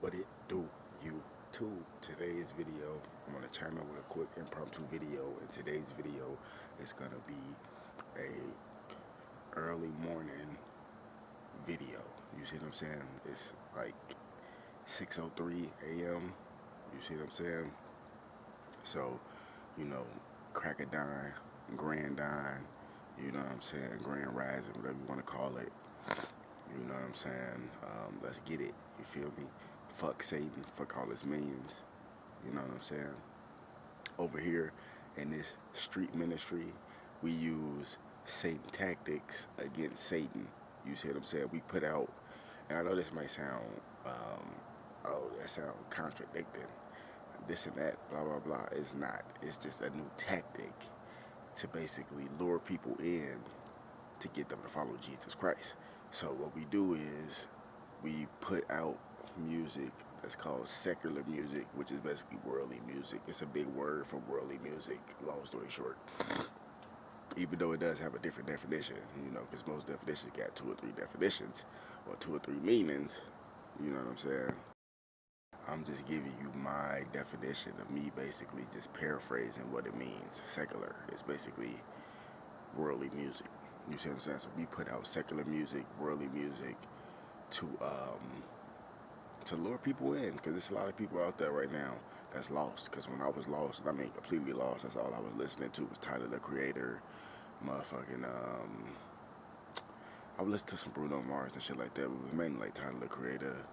What it do, YouTube? Today's video, I'm gonna chime in with a quick impromptu video. And today's video is gonna be a early morning video. You see what I'm saying? It's like 6:03 a.m. You see what I'm saying? So, you know, crack a dime, grand dime. You know what I'm saying? Grand rising, whatever you want to call it. You know what I'm saying? Let's get it. You feel me? Fuck Satan. Fuck all his minions. You know what I'm saying? Over here in this street ministry, we use Satan tactics against Satan. You see what I'm saying? We put out, and I know this might sound, that sound contradicting, this and that, blah, blah, blah. It's not. It's just a new tactic to basically lure people in to get them to follow Jesus Christ. So what we do is we put out music that's called secular music, which is basically worldly music. It's a big word for worldly music, long story short. Even though it does have a different definition, because most definitions got 2 or 3 definitions or 2 or 3 meanings, you know what I'm saying? I'm just giving you my definition of me basically just paraphrasing what it means. Secular is basically worldly music. You see what I'm saying? So we put out secular music, worldly music to lure people in, because there's a lot of people out there right now that's lost. Because when I was lost, I mean completely lost, that's all I was listening to was Tyler the Creator, motherfucking I would listen to some Bruno Mars and shit like that, but it was mainly like Tyler the Creator,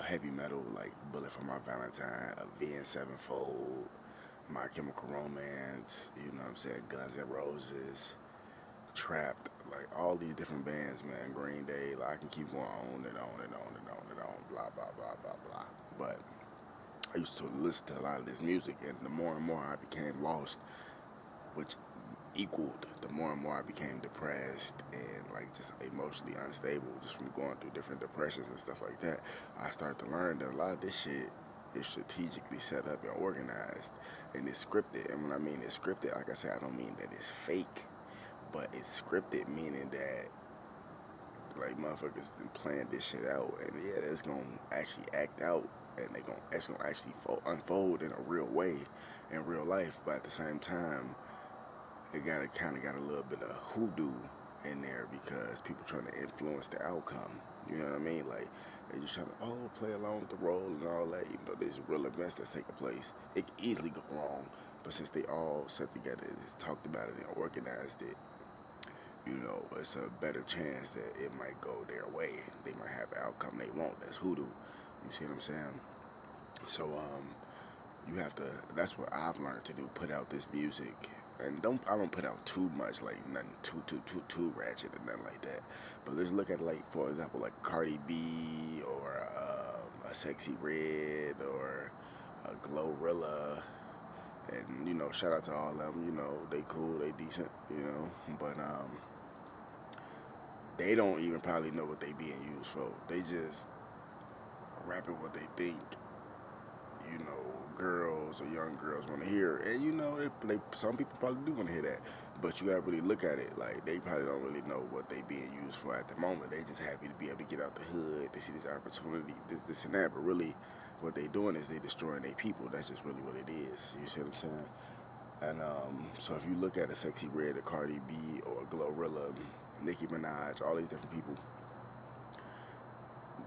heavy metal like Bullet for My Valentine, Avenged Sevenfold, My Chemical Romance, you know what I'm saying, Guns N' Roses, Trapped, like all these different bands, man, Green Day, like I can keep going on and on and on and on and on, blah, blah, blah, blah, blah. But I used to listen to a lot of this music, and the more and more I became lost, which equaled the more and more I became depressed and like just emotionally unstable just from going through different depressions and stuff like that, I started to learn that a lot of this shit is strategically set up and organized, and it's scripted. And when I mean it's scripted, like I said, I don't mean that it's fake, but it's scripted, meaning that like motherfuckers been playing this shit out, and yeah, it's gonna actually act out, and it's gonna actually unfold in a real way in real life. But at the same time, it kind of got a little bit of hoodoo in there, because people trying to influence the outcome. You know what I mean? Like they're just trying to play along with the role and all that. Even though there's real events that's taking place, it can easily go wrong. But since they all sat together and talked about it and organized it, it's a better chance that it might go their way. They might have the outcome they want. That's hoodoo. You see what I'm saying? So you have to. That's what I've learned to do. Put out this music, and I don't put out too much, like nothing too ratchet or nothing like that. But let's look at, like, for example, like Cardi B or a Sexy Red or a Glorilla, and shout out to all of them. They cool, they decent. But they don't even probably know what they being used for. They just rapping what they think, girls or young girls want to hear. And some people probably do want to hear that, but you gotta really look at it. Like, they probably don't really know what they being used for at the moment. They just happy to be able to get out the hood. They see this opportunity, this and that. But really, what they doing is they destroying their people. That's just really what it is. You see what I'm saying? And so if you look at a Sexy Red, a Cardi B, or a Glorilla, Nicki Minaj, all these different people,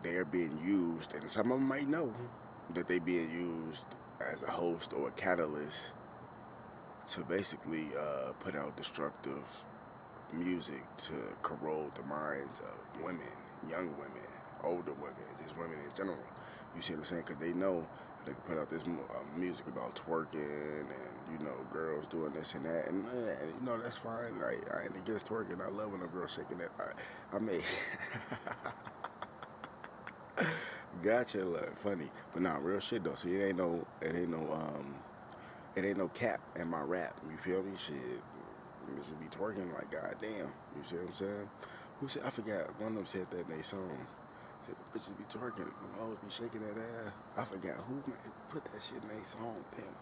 they're being used, and some of them might know that they being used as a host or a catalyst to basically put out destructive music to corrode the minds of women, young women, older women, just women in general. You see what I'm saying? Because they know they can put out this music about twerking and, girls doing this and that. And that's fine. I ain't against twerking. I love when a girl shaking that. I may... Gotcha, like, funny. But nah, real shit though. See, it ain't no cap in my rap. You feel me? Shit, bitches be twerking like goddamn. You see what I'm saying? Who said? I forgot. One of them said that in their song. Said the bitches be twerking, the hoes be shaking that ass. I forgot who put that shit in their song. Damn,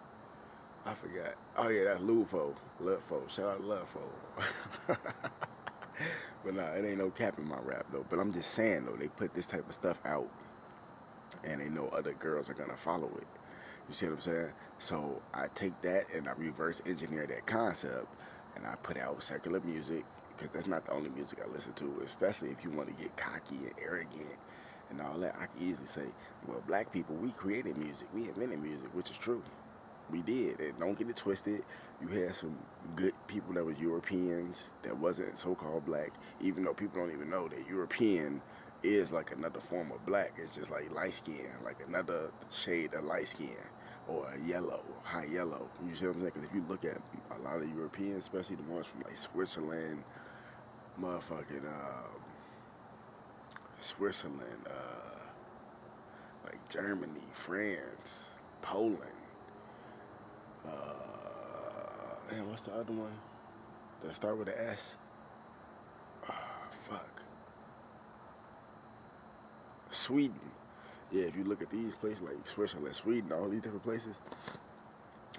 I forgot. Oh yeah, that's Lufo. Lufo. Shout out Lufo. But nah, it ain't no cap in my rap though. But I'm just saying though, they put this type of stuff out, and they know other girls are gonna follow it. You see what I'm saying? So I take that and I reverse engineer that concept, and I put out secular music because that's not the only music I listen to. Especially if you want to get cocky and arrogant and all that, I can easily say, well, black people, we created music, we invented music, which is true. We did, and don't get it twisted. You had some good people that was Europeans that wasn't so-called black, even though people don't even know that European is like another form of black. It's just like light skin, like another shade of light skin, or yellow, high yellow. You see what I'm saying? Because if you look at a lot of Europeans, especially the ones from like Switzerland, motherfucking Switzerland, like Germany, France, Poland. And what's the other one? That start with an S? Fuck. Sweden. Yeah, if you look at these places like Switzerland, Sweden, all these different places,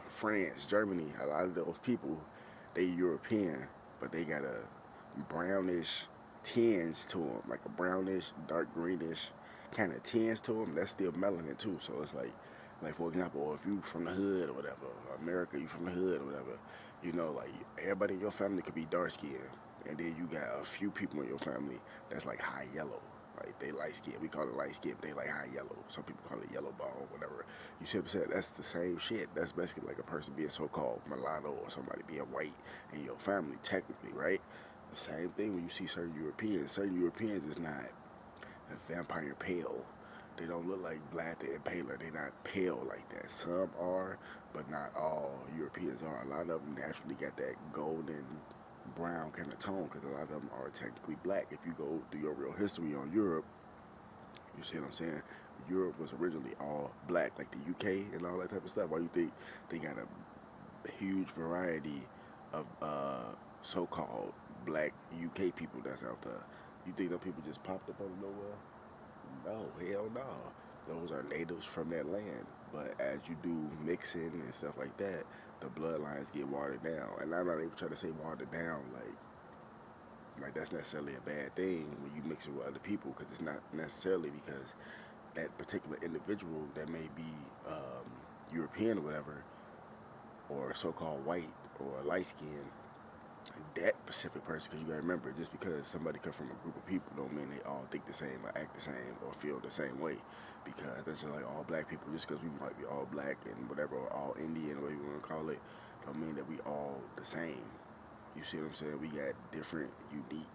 France, Germany, a lot of those people, they European, but they got a brownish tinge to them, like a brownish, dark greenish kind of tinge to them. That's still melanin too. So it's like for example, or if you from the hood or whatever, America, you from the hood or whatever, like everybody in your family could be dark skinned, and then you got a few people in your family that's like high yellow. Like they light skin, we call it light skin, but they like high yellow. Some people call it yellow bone, whatever. You see what I'm saying? That's the same shit. That's basically like a person being so-called mulatto or somebody being white in your family, technically, right? The same thing when you see certain Europeans. Certain Europeans is not a vampire pale. They don't look like Vlad the Impaler. They're not pale like that. Some are, but not all Europeans are. A lot of them naturally got that golden brown kind of tone because a lot of them are technically black. If you go through your real history on Europe, you see what I'm saying? Europe was originally all black, like the UK and all that type of stuff. Why you think they got a huge variety of so-called black UK people that's out there? You think those people just popped up out of nowhere? No, hell no. Those are natives from that land. But as you do mixing and stuff like that, the bloodlines get watered down. And I'm not even trying to say watered down like that's necessarily a bad thing when you mix it with other people, because it's not necessarily because that particular individual that may be European or whatever, or so-called white or light skinned, that specific person, because you gotta remember, just because somebody come from a group of people don't mean they all think the same or act the same or feel the same way, because that's just like all black people. Just because we might be all black and whatever, or all Indian, whatever you want to call it, don't mean that we all the same. You see what I'm saying? We got different, unique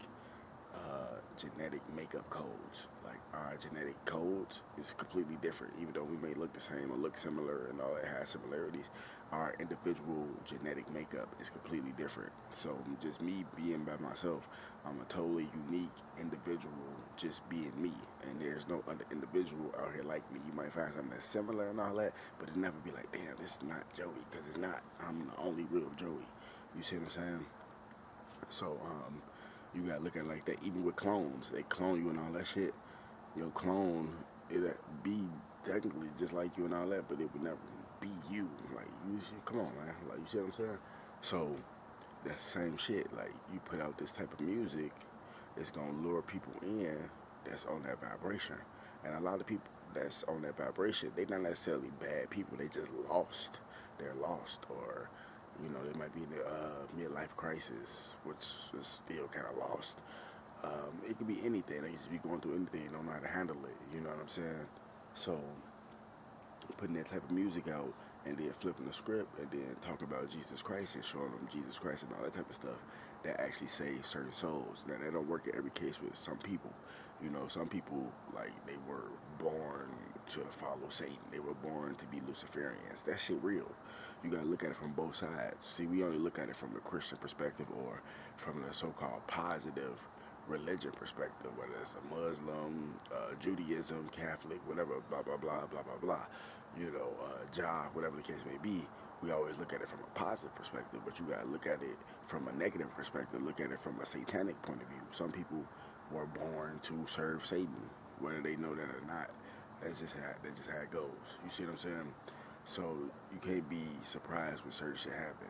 genetic makeup codes. Like our genetic codes is completely different, even though we may look the same or look similar and all that has similarities. Our individual genetic makeup is completely different. So just me being by myself, I'm a totally unique individual, just being me, and there's no other individual out here like me. You might find something that's similar and all that, but it never be like, damn, this is not Joey, because it's not. I'm the only real Joey. You see what I'm saying? So you gotta look at it like that. Even with clones, they clone you and all that shit. Your clone, it'll be technically just like you and all that, but it would never be you. Like you, come on, man. Like you see what I'm saying? So that same shit. Like you put out this type of music, it's gonna lure people in that's on that vibration, and a lot of people that's on that vibration, they not necessarily bad people. They just lost. They're lost, or they might be in the midlife crisis, which is still kind of lost. It could be anything. They just be going through anything, don't know how to handle it. You know what I'm saying? So putting that type of music out and then flipping the script and then talking about Jesus Christ and showing them Jesus Christ and all that type of stuff, that actually saves certain souls. Now, that don't work in every case with some people. Some people, like, they were born to follow Satan. They were born to be Luciferians. That shit real. You gotta look at it from both sides. See, we only look at it from the Christian perspective or from the so-called positive religion perspective, whether it's a Muslim, Judaism, Catholic, whatever, blah, blah, blah, blah, blah, blah, job, whatever the case may be. We always look at it from a positive perspective, but you gotta look at it from a negative perspective, look at it from a satanic point of view. Some people were born to serve Satan, whether they know that or not. That's just how it goes. You see what I'm saying? So you can't be surprised when certain shit happen.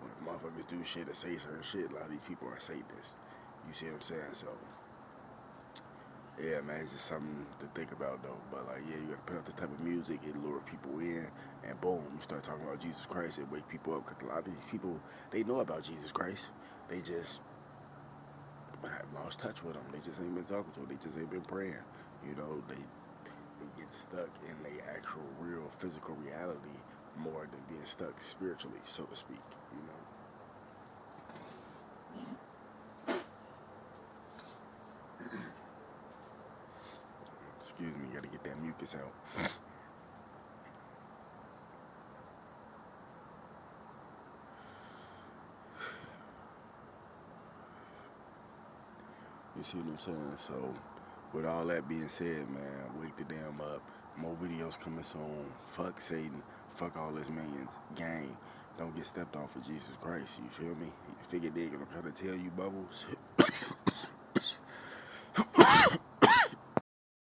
When motherfuckers do shit or say certain shit, a lot of these people are Satanists. You see what I'm saying? So Yeah, man, it's just something to think about though. But like, yeah, you gotta put out this type of music, it lure people in, and boom, you start talking about Jesus Christ. It wake people up because a lot of these people they know about Jesus Christ, they just have lost touch with him. They just ain't been talking to him. They just ain't been praying. You know, they get stuck in the actual, real, physical reality more than being stuck spiritually, so to speak. You know. Excuse me, gotta get that mucus out. You see what I'm saying? So, with all that being said, man, wake the damn up. More videos coming soon. Fuck Satan. Fuck all this man's gang. Don't get stepped on for Jesus Christ. You feel me? You figure dig what I'm trying to tell you, Bubbles?